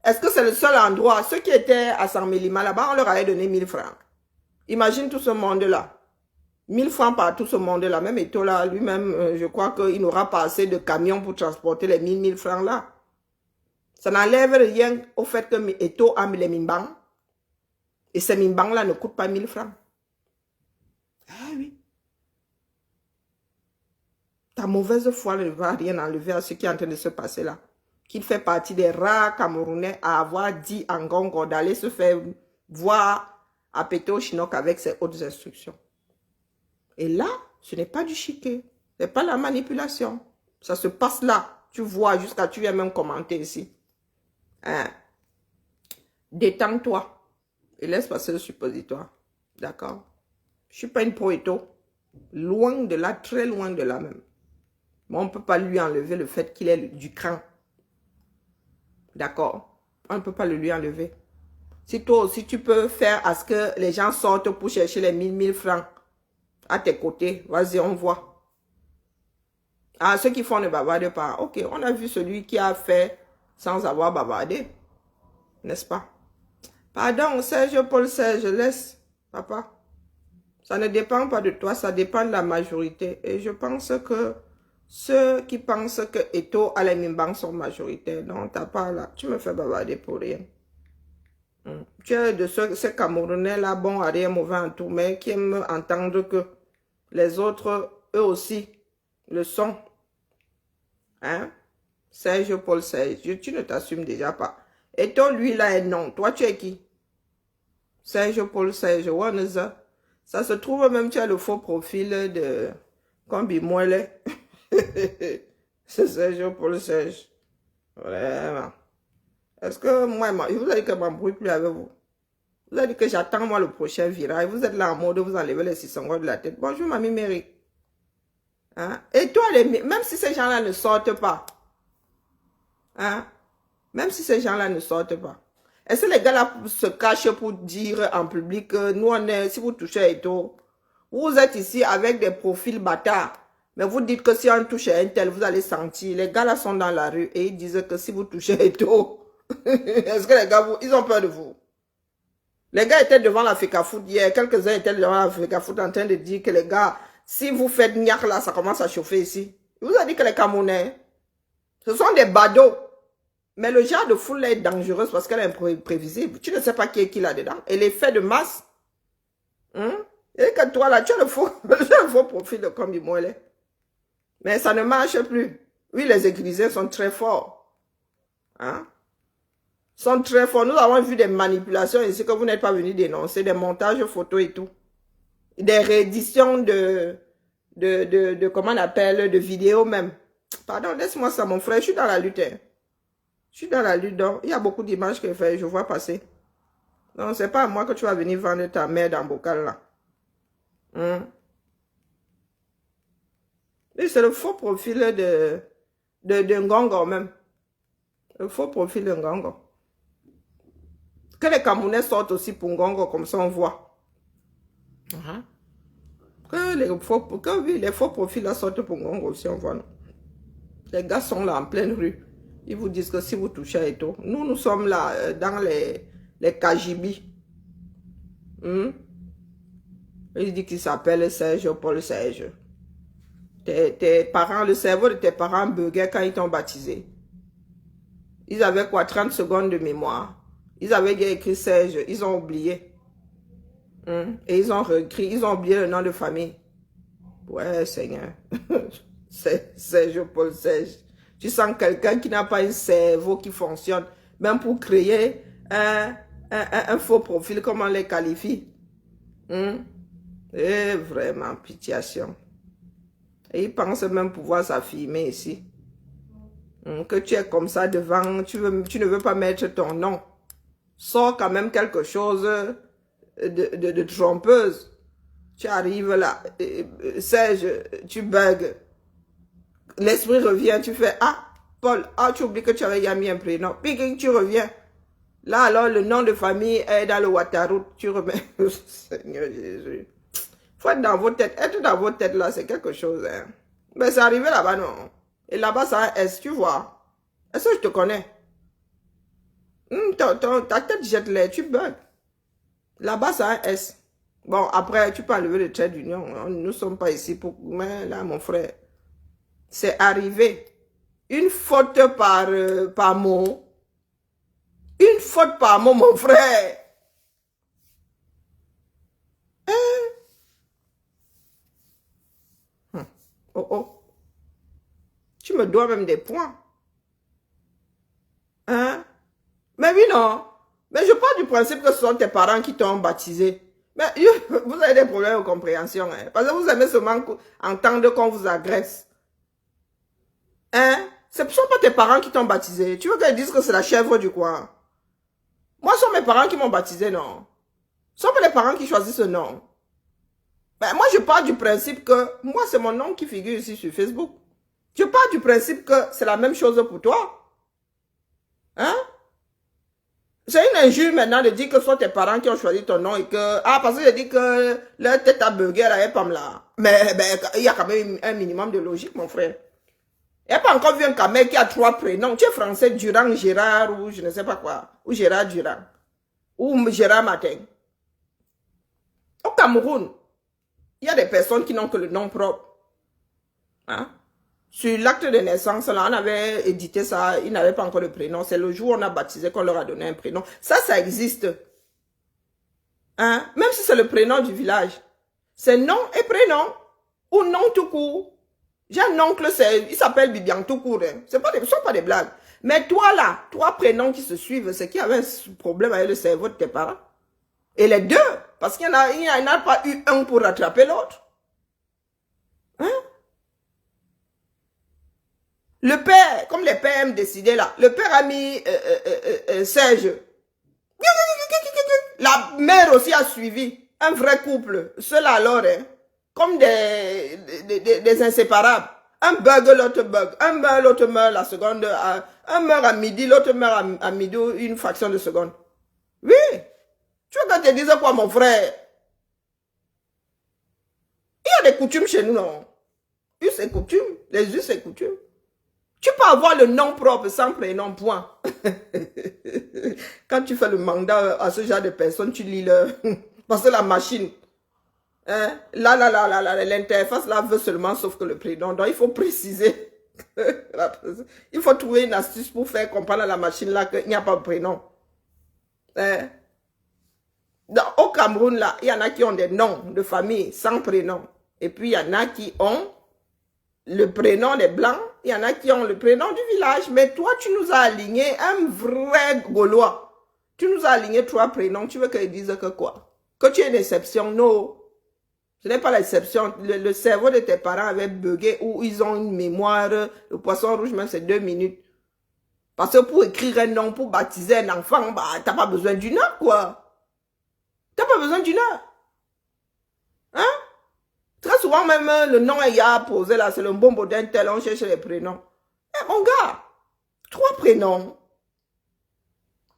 Est-ce que c'est le seul endroit? Ceux qui étaient à San Mélima là-bas, on leur avait donné 1000 francs. Imagine tout ce monde-là. 1000 francs par tout ce monde-là. Même Eto'o là, lui-même, je crois qu'il n'aura pas assez de camions pour transporter les 1000 francs là. Ça n'enlève rien au fait que Eto'o a les mimbangs. Et ces mimbangs là ne coûtent pas 1000 francs. Ah oui. Ta mauvaise foi ne va rien enlever à ce qui est en train de se passer là. Qu'il fait partie des rares Camerounais à avoir dit en Gongo d'aller se faire voir à Péto Chinook avec ses hautes instructions. Et là, ce n'est pas du chiquet. Ce n'est pas la manipulation. Ça se passe là. Tu vois, jusqu'à tu viens même commenter ici. Hein? Détends-toi. Et laisse passer le suppositoire. D'accord? Je ne suis pas une pro-Eto'o. Loin de là, très loin de là même. Mais on ne peut pas lui enlever le fait qu'il est du cran. D'accord? On ne peut pas le lui enlever. Si toi aussi tu peux faire à ce que les gens sortent pour chercher les 1000 francs à tes côtés, vas-y, on voit. Ah, ceux qui font ne bavardent pas. Ok, on a vu celui qui a fait sans avoir bavardé. N'est-ce pas? Pardon, Serge, Paul Serge, laisse, papa. Ça ne dépend pas de toi, ça dépend de la majorité. Et je pense que ceux qui pensent que Eto'o à les Mimbangs sont majoritaires, non, t'as pas là. Tu me fais bavarder pour rien. Tu es de ces Camerounais-là, bon à rien, mauvais en tout, mais qui aiment entendre que les autres, eux aussi, le sont. Hein? Serge Paul Serge, tu ne t'assumes déjà pas. Et toi, lui, là, est non. Toi, tu es qui? Serge Paul Serge, ça se trouve même, tu as le faux profil de Combi Moelle. C'est Serge Paul Serge. Vraiment. Est-ce que moi, je vous ai dit que je m'embrouille plus avec vous? Vous avez dit que j'attends moi le prochain virage. Vous êtes là en mode, vous enlevez les 600 de la tête. Bonjour, mamie Mary. Hein? Et toi, même si ces gens-là ne sortent pas, hein? Même si ces gens-là ne sortent pas, est-ce que les gars-là se cachent pour dire en public que nous, on est, si vous touchez et tout, vous êtes ici avec des profils bâtards, mais vous dites que si on touche un tel, vous allez sentir. Les gars-là sont dans la rue et ils disent que si vous touchez et tout, est-ce que les gars, ils ont peur de vous? Les gars étaient devant la FECAFOOT hier, quelques-uns étaient devant la FECAFOOT en train de dire que les gars, si vous faites niaque là, ça commence à chauffer ici. Il vous a dit que les Camerounais, ce sont des badauds. Mais le genre de foule là est dangereuse parce qu'elle est imprévisible. Tu ne sais pas qui est qui là-dedans. Et l'effet de masse. Et que toi là, tu as le faux profil de Combi Moelle. Mais ça ne marche plus. Oui, les églisiens sont très forts. Hein? Sont très forts. Nous avons vu des manipulations ici que vous n'êtes pas venu dénoncer, des montages photos et tout. Des rééditions comment on appelle, de vidéos même. Pardon, laisse-moi ça, mon frère, je suis dans la lutte. Hein. Je suis dans la lutte, donc il y a beaucoup d'images que je vois passer. Donc, c'est pas à moi que tu vas venir vendre ta merde en bocal là. Et c'est le faux profil de Ngongo même. Le faux profil de Ngongo. Que les Camerounais sortent aussi pour Ngongo, comme ça on voit. Que les faux profils là sortent pour Ngongo aussi, on voit. Non? Les gars sont là en pleine rue. Ils vous disent que si vous touchez et tout. Nous sommes là dans les Kajibi. Il dit qu'il s'appelle Serge Paul Serge. Tes parents, le cerveau de tes parents buguait quand ils t'ont baptisé. Ils avaient quoi, 30 secondes de mémoire. Ils avaient bien écrit Serge, ils ont oublié. Et ils ont réécrit, ils ont oublié le nom de famille. Ouais, Seigneur. Serge Paul Serge. Tu sens quelqu'un qui n'a pas un cerveau qui fonctionne. Même pour créer un faux profil, comment on les qualifie. Et vraiment, pitiation. Et ils pensent même pouvoir s'affirmer ici. Que tu es comme ça devant, tu ne veux pas mettre ton nom. Sors quand même quelque chose de trompeuse. Tu arrives là, Serge, tu bugs. L'esprit revient, tu fais, ah, Paul, ah, tu oublies que tu avais mis un prénom. Puis tu reviens. Là, alors, le nom de famille est dans le Ouattara. Tu remets, Seigneur Jésus. Faut être dans vos têtes. Être dans vos têtes, là, c'est quelque chose. Hein. Mais c'est arrivé là-bas, non? Et là-bas, ça a un S, tu vois. Est-ce que je te connais? Ta tête jette l'air, tu bugs. Là-bas, ça a un S. Bon, après, tu peux enlever le trait d'union. Nous ne sommes pas ici pour... Mais là, mon frère, c'est arrivé. Une faute par mot. Une faute par mot, mon frère. Oh. Tu me dois même des points. Hein? Mais oui, non. Mais je pars du principe que ce sont tes parents qui t'ont baptisé. Mais vous avez des problèmes de compréhension. Hein? Parce que vous aimez seulement entendre qu'on vous agresse. Hein? Ce ne sont pas tes parents qui t'ont baptisé. Tu veux qu'ils disent que c'est la chèvre du coin? Moi, ce sont mes parents qui m'ont baptisé, non? Ce sont pas les parents qui choisissent ce nom. Ben, moi, je pars du principe que moi, c'est mon nom qui figure ici sur Facebook. Je pars du principe que c'est la même chose pour toi. Hein? C'est une injure maintenant de dire que ce sont tes parents qui ont choisi ton nom et que... Ah, parce que je dis que leur tête à burger, là, est pas là. Mais il y a quand même un minimum de logique, mon frère. Il n'y a pas encore vu un camel qui a 3 prénoms. Tu es français, Durand, Gérard, ou je ne sais pas quoi. Ou Gérard Durand. Ou Gérard Martin. Au Cameroun, il y a des personnes qui n'ont que le nom propre. Hein? Sur l'acte de naissance, là, on avait édité ça, ils n'avaient pas encore de prénom. C'est le jour où on a baptisé qu'on leur a donné un prénom. Ça existe. Hein? Même si c'est le prénom du village. C'est nom et prénom. Ou nom tout court. J'ai un oncle, il s'appelle Bibian tout court. Hein. Ce ne sont pas des blagues. Mais toi là, trois prénoms qui se suivent, c'est qu'il y avait un problème avec le cerveau de tes parents. Et les deux, parce qu'il n'y en a pas eu un pour rattraper l'autre. Hein? Le père, comme les pères aiment décider là, le père a mis Serge. La mère aussi a suivi. Un vrai couple. Ceux-là alors, hein, comme des inséparables. Un bug, l'autre bug. Un meurt, l'autre meurt la seconde. Un meurt à midi, l'autre meurt à midi, une fraction de seconde. Oui. Tu vois quand te disais quoi, mon frère? Il y a des coutumes chez nous, non? Us et coutumes. Les us et coutumes. Tu peux avoir le nom propre sans prénom, point. Quand tu fais le mandat à ce genre de personnes, tu lis le... Parce que la machine, hein, l'interface là veut seulement sauf que le prénom. Donc il faut préciser. Il faut trouver une astuce pour faire comprendre à la machine là qu'il n'y a pas de prénom. Hein? Au Cameroun là, il y en a qui ont des noms de famille sans prénom. Et puis il y en a qui ont le prénom des Blancs, il y en a qui ont le prénom du village. Mais toi, tu nous as aligné un vrai Gaulois. Tu nous as aligné trois prénoms. Tu veux qu'ils disent que quoi? Que tu es une exception? Non. Ce n'est pas l'exception. Le cerveau de tes parents avait bugué ou ils ont une mémoire. Le poisson rouge, même, c'est 2 minutes. Parce que pour écrire un nom, pour baptiser un enfant, bah, t'as pas besoin d'une heure, quoi. T'as pas besoin d'une heure. Hein? Très souvent, même, le nom est posé là, c'est le bombo d'un tel, on cherche les prénoms. Eh, mon gars, 3 prénoms.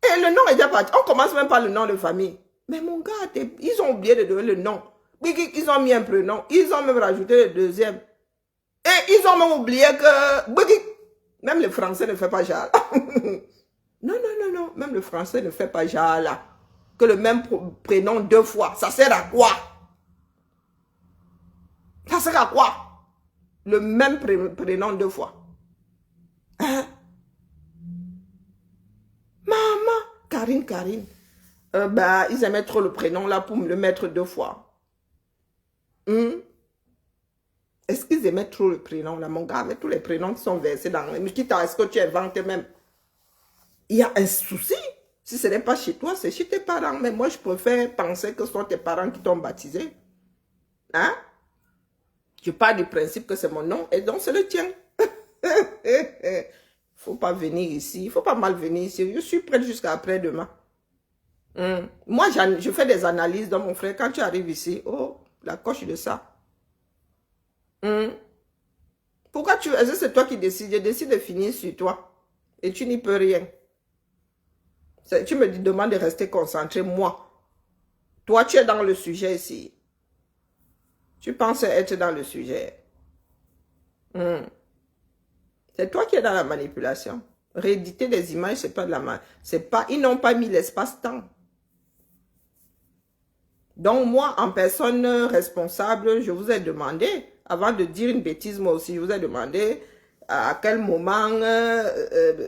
Et le nom est déjà parti. On commence même par le nom de famille. Mais mon gars, ils ont oublié de donner le nom. Ils ont mis un prénom. Ils ont même rajouté le deuxième. Et ils ont même oublié que... Même le français ne fait pas genre. Non. Même le français ne fait pas genre là. Que le même prénom 2 fois. Ça sert à quoi? Ça sert à quoi? Le même prénom 2 fois. Hein? Maman, Karine. Bah, ils aimaient trop le prénom là pour me le mettre 2 fois. Est-ce qu'ils aimaient trop le prénom là, mon gars, avec tous les prénoms qui sont versés dans... Mais quitte à est-ce que tu inventes même? Il y a un souci. Si ce n'est pas chez toi, c'est chez tes parents. Mais moi, je préfère penser que ce sont tes parents qui t'ont baptisé. Hein? Je pars du principe que c'est mon nom et donc c'est le tien. Faut pas venir ici. Il faut pas mal venir ici. Je suis prête jusqu'à après-demain. Moi, je fais des analyses dans mon frère. Quand tu arrives ici, oh, la coche de ça. Pourquoi est-ce que c'est toi qui décides? Je décide de finir sur toi. Et tu n'y peux rien. Tu me demandes de rester concentré, moi. Toi, tu es dans le sujet ici. Tu penses être dans le sujet. C'est toi qui es dans la manipulation. Rééditer des images, c'est pas de la... Ils n'ont pas mis l'espace-temps. Donc, moi, en personne responsable, je vous ai demandé, avant de dire une bêtise, moi aussi, je vous ai demandé à quel moment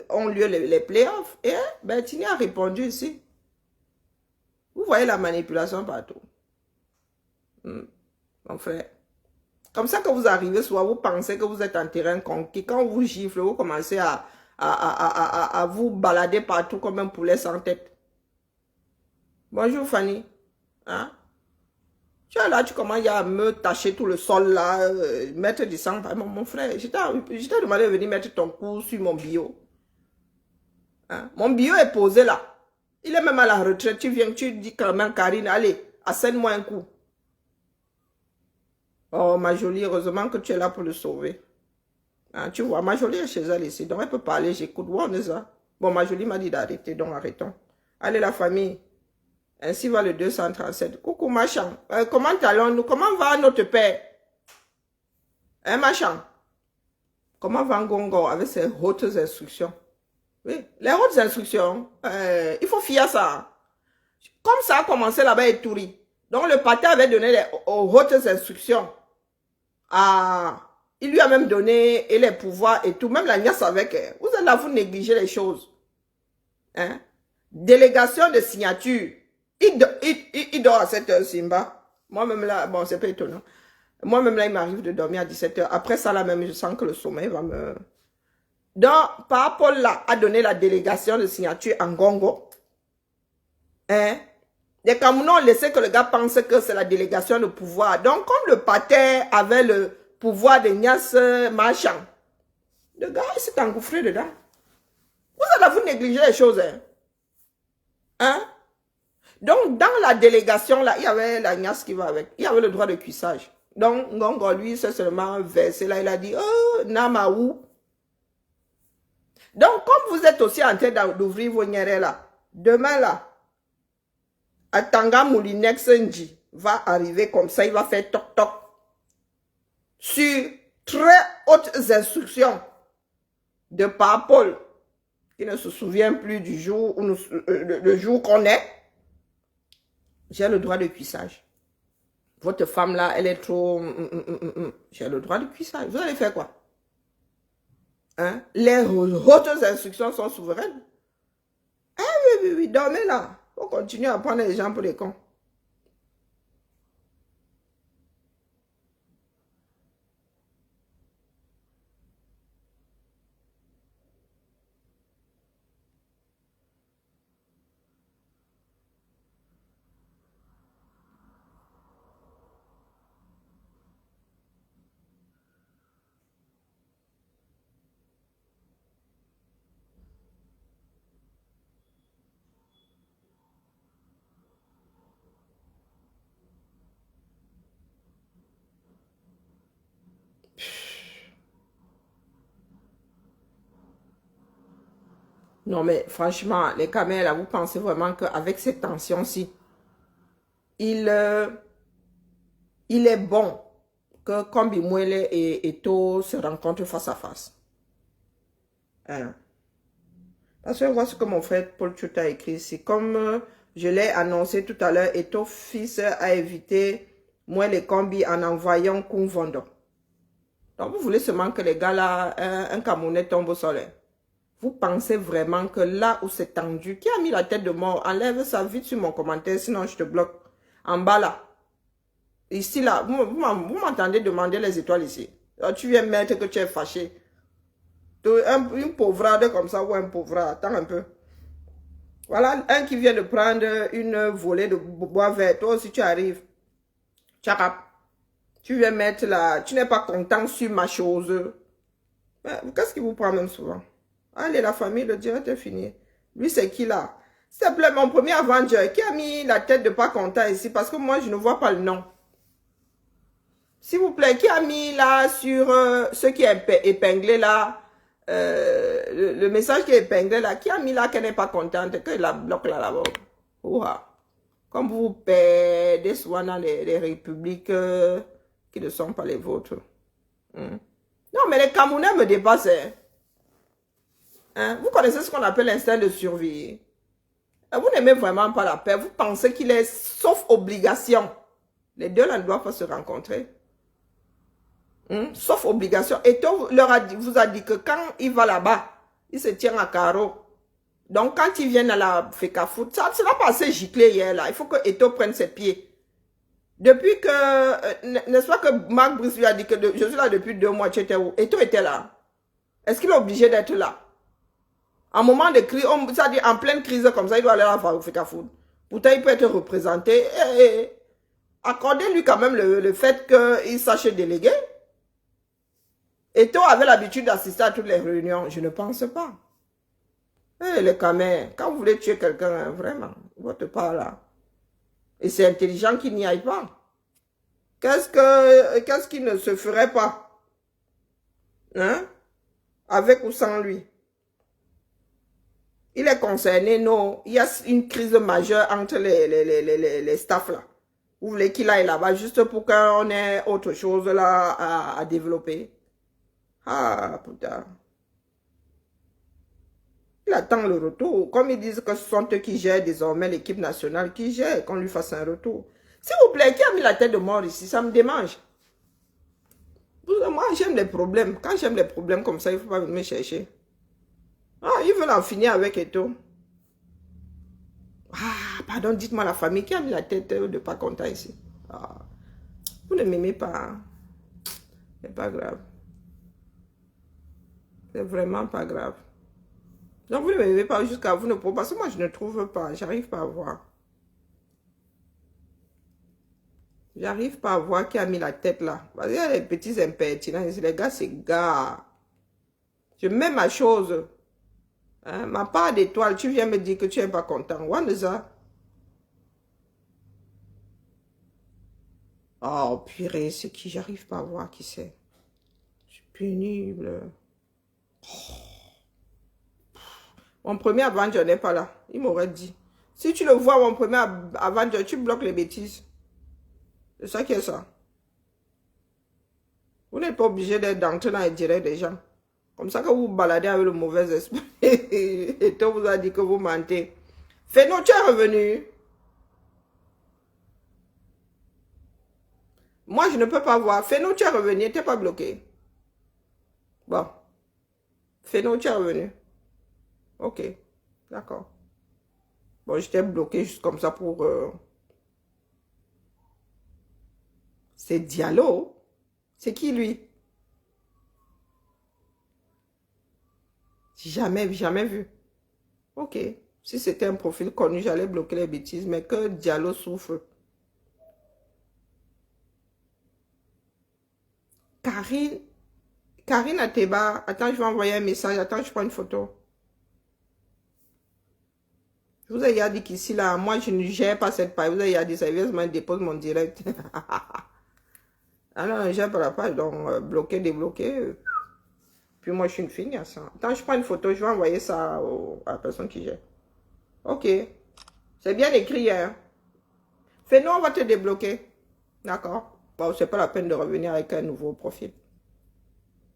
ont lieu les playoffs. Et ben, Tini a répondu ici. Vous voyez la manipulation partout. Mon frère. Comme ça que vous arrivez, soit vous pensez que vous êtes en terrain conquis. Quand vous giflez, vous commencez à vous balader partout comme un poulet sans tête. Bonjour Fanny. Hein? Tu es là, tu commences à me tacher tout le sol là, mettre du sang. Mon frère, je t'ai demandé de venir mettre ton cou sur mon bio. Hein? Mon bio est posé là. Il est même à la retraite. Tu viens, tu dis quand même, Karine, allez, assène-moi un coup. Oh, ma jolie, heureusement que tu es là pour le sauver. Hein, tu vois, ma jolie est chez elle ici, donc elle peut parler, j'écoute. Wow, on est ça. Bon, ma jolie m'a dit d'arrêter, donc arrêtons. Allez, la famille. Ainsi va le 237. Coucou, machin. Comment allons-nous? Comment va notre père? Hein, machin? Comment va Ngongo avec ses hautes instructions? Oui, les hautes instructions, il faut fier à ça. Comme ça a commencé là-bas et Touri. Donc, le pâté avait donné les hautes instructions. Il lui a même donné et les pouvoirs et tout. Même la nièce avec elle. Vous êtes là, vous négligez les choses. Hein? Délégation de signature. Il dort à 7 heures, Simba. Moi-même là, bon, c'est pas étonnant. Moi-même là, il m'arrive de dormir à 17 heures. Après ça, là même, je sens que le sommeil va me... Donc, Papa Paul là a donné la délégation de signature en Congo. Hein? Les Camerounais ont laissé que le gars pense que c'est la délégation de pouvoir. Donc, comme le pater avait le pouvoir de Nias marchand, le gars, il s'est engouffré dedans. Vous allez vous négliger les choses. Hein? Hein? Donc, dans la délégation, là, il y avait la Nias qui va avec. Il y avait le droit de cuissage. Donc, Ngongo, lui, c'est seulement versé. Là, il a dit, oh, Namaou. Donc, comme vous êtes aussi en train d'ouvrir vos nières là, demain, là, Atanga Moulinex Nji va arriver comme ça, il va faire toc-toc sur très hautes instructions de Papa Paul, qui ne se souvient plus du jour où le jour qu'on est. J'ai le droit de cuissage. Votre femme là, elle est trop... J'ai le droit de cuissage. Vous allez faire quoi? Hein? Les hautes instructions sont souveraines. Eh oui, dormez là. On continue à prendre les gens pour des cons. Non, mais franchement, les caméras, vous pensez vraiment qu'avec cette tension-ci, il est bon que Kombi Mwele et Eto se rencontrent face à face. Hein? Parce que voilà ce que mon frère Paul Chut a écrit ici. Comme je l'ai annoncé tout à l'heure, Eto fils a évité Mwele et Kombi en envoyant Kumvondo. Donc vous voulez seulement que les gars là, un Camerounais tombe au soleil. Vous pensez vraiment que là où c'est tendu, qui a mis la tête de mort, enlève ça vite sur mon commentaire, sinon je te bloque. En bas là. Ici là, vous m'entendez demander les étoiles ici. Alors, tu viens mettre que tu es fâché. Une pauvrade comme ça ou un pauvrade, attends un peu. Voilà un qui vient de prendre une volée de bois vert. Toi aussi tu arrives. Tchakap. Tu viens mettre là, tu n'es pas content sur ma chose. Qu'est-ce qui vous prend même souvent? Allez, la famille, le direct est fini. Lui, c'est qui là? S'il te plaît, mon premier Avenger, qui a mis la tête de pas content ici? Parce que moi, je ne vois pas le nom. S'il vous plaît, qui a mis là sur ce qui est épinglé là, le message qui est épinglé là, qui a mis là qu'elle n'est pas contente, que la bloque là là-bas? Ouah. Comme vous perdez souvent dans les républiques qui ne sont pas les vôtres. Non, mais les Camerounais me dépassent. Hein? Vous connaissez ce qu'on appelle l'instinct de survie. Vous n'aimez vraiment pas la paix. Vous pensez qu'il est sauf obligation. Les deux là ne doivent pas se rencontrer. Sauf obligation. Et tout vous a dit que quand il va là-bas, il se tient à carreau. Donc quand ils viennent à la FECA Foot, ça va passer giclé hier là. Il faut que Eto prenne ses pieds. Depuis que, n'est-ce pas que Marc Brice lui a dit que je suis là depuis 2 mois, tu étais où? Eto était là. Est-ce qu'il est obligé d'être là? En moment de crise, c'est-à-dire en pleine crise comme ça, il doit aller à la FECA Foot. Pourtant, il peut être représenté. Accordez-lui quand même le fait qu'il sache déléguer. Eto avait l'habitude d'assister à toutes les réunions. Je ne pense pas. Les camés, quand vous voulez tuer quelqu'un, vraiment, votre part là. Et c'est intelligent qu'il n'y aille pas. Qu'est-ce qui ne se ferait pas? Hein? Avec ou sans lui? Il est concerné, non. Il y a une crise majeure entre les staffs là. Vous voulez qu'il aille là-bas juste pour qu'on ait autre chose là à développer? Ah, putain. Il attend le retour. Comme ils disent que ce sont eux qui gèrent désormais l'équipe nationale, qui gère qu'on lui fasse un retour. S'il vous plaît, qui a mis la tête de mort ici? Ça me démange. Moi, j'aime les problèmes. Quand j'aime les problèmes comme ça, il ne faut pas venir me chercher. Ah, ils veulent en finir avec et tout. Ah, pardon, dites-moi la famille qui a mis la tête de pas content ici. Ah, vous ne m'aimez pas. Hein? C'est pas grave. C'est vraiment pas grave. Donc, vous ne m'aimez pas jusqu'à vous ne pouvez pas. Parce que moi, je ne trouve pas. J'arrive pas à voir. J'arrive pas à voir qui a mis la tête là. Parce qu'il y a les petits impertinents. Les gars, c'est gars. Je mets ma chose. Hein, ma part d'étoile, tu viens me dire que tu n'es pas content. What is that? Oh, purée, c'est qui? J'arrive pas à voir qui c'est. Je suis pénible. Mon premier Avenger n'est pas là. Il m'aurait dit. Si tu le vois, mon premier Avenger, tu bloques les bêtises. C'est ça qui est ça. Vous n'êtes pas obligé d'être d'entrer dans les directs des gens. Comme ça que vous vous baladez avec le mauvais esprit. Et toi vous a dit que vous mentez. Feno, tu es revenu. Moi, je ne peux pas voir. Feno, tu es revenu. Tu n'es pas bloqué. Bon. Feno, tu es revenu. Ok. D'accord. Bon, je t'ai bloqué juste comme ça pour... C'est Diallo. C'est qui, lui? Jamais vu. Ok. Si c'était un profil connu, j'allais bloquer les bêtises. Mais que Diallo souffre. Karine Ateba. Attends, je vais envoyer un message. Attends, je prends une photo. Je vous ai dit qu'ici, là, moi, je ne gère pas cette page. Vous avez dit, ça me dépose mon direct. Ah non, je gère pas la page. Donc, bloquer, débloquer. Puis moi, je suis une fille à ça. Attends, je prends une photo. Je vais envoyer ça à la personne qui gère. Ok. C'est bien écrit, hein. Fais-nous, on va te débloquer. D'accord. Bon, c'est pas la peine de revenir avec un nouveau profil.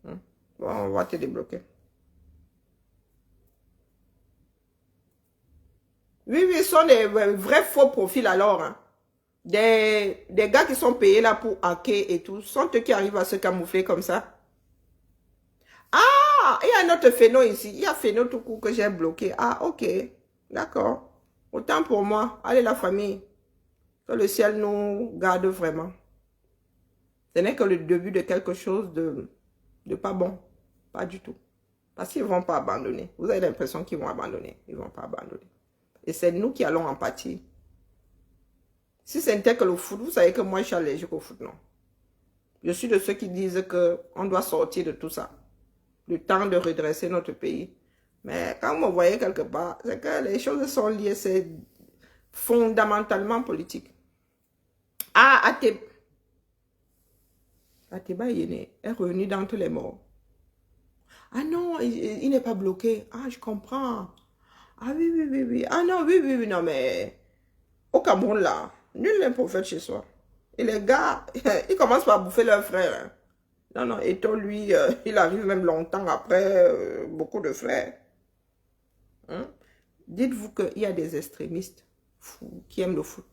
Bon, on va te débloquer. Oui, ce sont des vrais faux profils alors. Hein. Des gars qui sont payés là pour hacker et tout. Sont eux qui arrivent à se camoufler comme ça. Ah, il y a un autre Feno ici. Il y a Feno tout court que j'ai bloqué. Ah, ok. D'accord. Autant pour moi. Allez, la famille. Que le ciel nous garde vraiment. Ce n'est que le début de quelque chose de pas bon. Pas du tout. Parce qu'ils ne vont pas abandonner. Vous avez l'impression qu'ils vont abandonner. Ils ne vont pas abandonner. Et c'est nous qui allons en pâtir. Si c'était que le foot, vous savez que moi je suis allergique au foot, non. Je suis de ceux qui disent qu'on doit sortir de tout ça. Le temps de redresser notre pays. Mais quand vous me voyez quelque part, c'est que les choses sont liées, c'est fondamentalement politique. Ah, Ateba est revenu dans tous les morts. Ah non, il n'est pas bloqué. Ah, je comprends. Ah oui. Ah non, oui, non, mais au Cameroun, là, nul n'est prophète chez soi. Et les gars, ils commencent par bouffer leurs frères. Hein. Non, et toi, lui, il arrive même longtemps après beaucoup de frères. Hein? Dites-vous qu'il y a des extrémistes fous qui aiment le foot.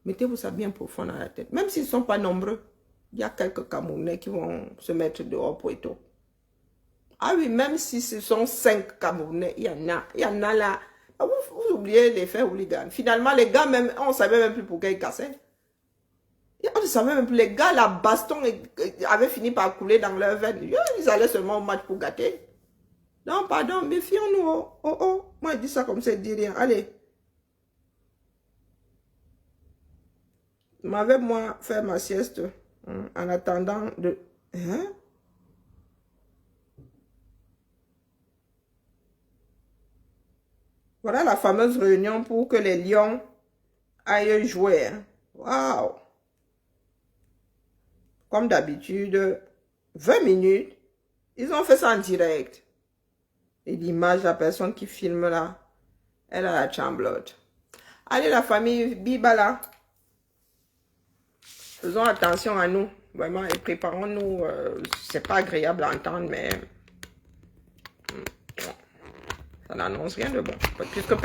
Mettez-vous ça bien profond dans la tête. Même s'ils ne sont pas nombreux, il y a quelques Camerounais qui vont se mettre dehors pour et tout. Ah oui, même si ce sont 5 Camerounais, il y en a là. Vous oubliez les faits hooligans. Finalement, les gars, même, on ne savait même plus pourquoi ils cassaient. On ne savait même plus. Les gars, la baston avait fini par couler dans leur veine. Ils allaient seulement au match pour gâter. Non, pardon, méfions-nous. Oh. Moi, je dis ça comme ça, je dis rien. Allez. M'avais, moi, fait ma sieste en attendant de... Hein? Voilà la fameuse réunion pour que les lions aillent jouer. Waouh! Comme d'habitude, 20 minutes, ils ont fait ça en direct. Et l'image, la personne qui filme là, elle a la tremblote. Allez la famille, Bibala. Faisons attention à nous, vraiment, et préparons-nous. C'est pas agréable à entendre, mais... ça n'annonce rien de bon. Puisque